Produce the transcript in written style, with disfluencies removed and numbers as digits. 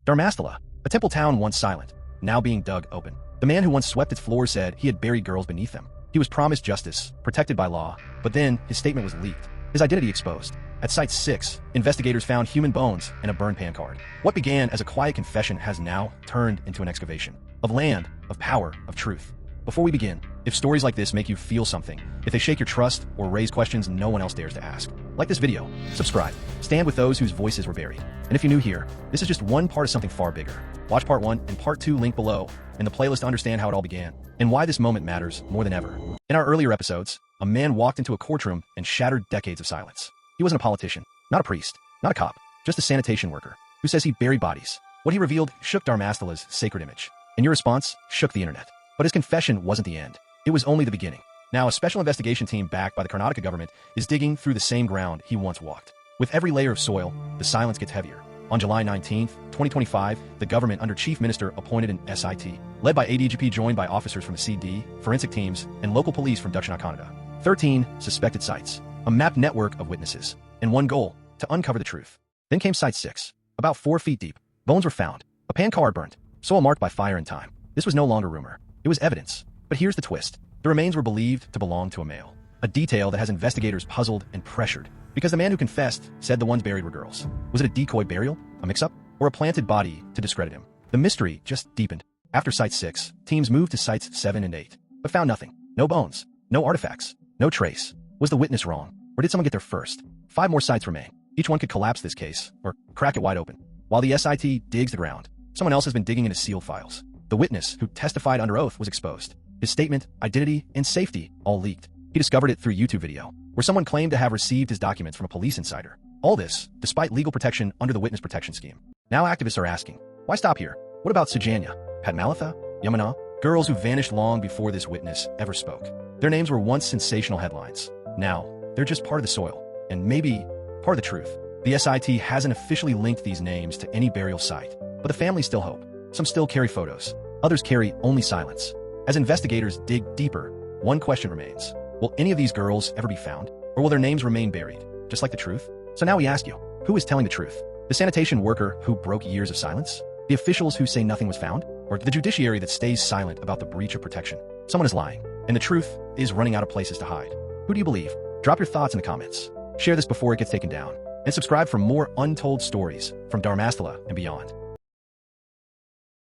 Dharmasthala, a temple town once silent, now being dug open. The man who once swept its floors said he had buried girls beneath them. He was promised justice, protected by law, but then his statement was leaked, his identity exposed. At Site 6, investigators found human bones and a burned pan card. What began as a quiet confession has now turned into an excavation of land, of power, of truth. Before we begin, if stories like this make you feel something, if they shake your trust or raise questions no one else dares to ask, like this video, subscribe, stand with those whose voices were buried. And if you're new here, this is just one part of something far bigger. Watch part 1 and part 2 linked below in the playlist to understand how it all began and why this moment matters more than ever. In our earlier episodes, a man walked into a courtroom and shattered decades of silence. He wasn't a politician, not a priest, not a cop, just a sanitation worker who says he buried bodies. What he revealed shook Dharmasthala's sacred image, and your response shook the internet. But his confession wasn't the end. It was only the beginning. Now, a special investigation team backed by the Karnataka government is digging through the same ground he once walked. With every layer of soil, the silence gets heavier. On July 19, 2025, the government under Chief Minister appointed an SIT, led by ADGP joined by officers from the CD, forensic teams, and local police from Dakshin Kannada. 13 suspected sites, a mapped network of witnesses, and one goal, to uncover the truth. Then came Site 6, about 4 feet deep. Bones were found, a pan card burned, soil marked by fire and time. This was no longer rumor. It was evidence. But here's the twist. The remains were believed to belong to a male. A detail that has investigators puzzled and pressured, because the man who confessed said the ones buried were girls. Was it a decoy burial, a mix-up, or a planted body to discredit him? The mystery just deepened. After Site 6, teams moved to Sites 7 and 8, but found nothing. No bones, no artifacts, no trace. Was the witness wrong, or did someone get there first? 5 more sites remain. Each one could collapse this case, or crack it wide open. While the SIT digs the ground, someone else has been digging into sealed files. The witness, who testified under oath, was exposed. His statement, identity, and safety all leaked. He discovered it through YouTube video, where someone claimed to have received his documents from a police insider. All this, despite legal protection under the Witness Protection Scheme. Now activists are asking, why stop here? What about Sujanya, Padmalatha, Yamuna? Girls who vanished long before this witness ever spoke. Their names were once sensational headlines. Now, they're just part of the soil, and maybe part of the truth. The SIT hasn't officially linked these names to any burial site, but the families still hope. Some still carry photos. Others carry only silence. As investigators dig deeper, one question remains. Will any of these girls ever be found? Or will their names remain buried, just like the truth? So now we ask you, who is telling the truth? The sanitation worker who broke years of silence? The officials who say nothing was found? Or the judiciary that stays silent about the breach of protection? Someone is lying, and the truth is running out of places to hide. Who do you believe? Drop your thoughts in the comments. Share this before it gets taken down. And subscribe for more untold stories from Dharmasthala and beyond.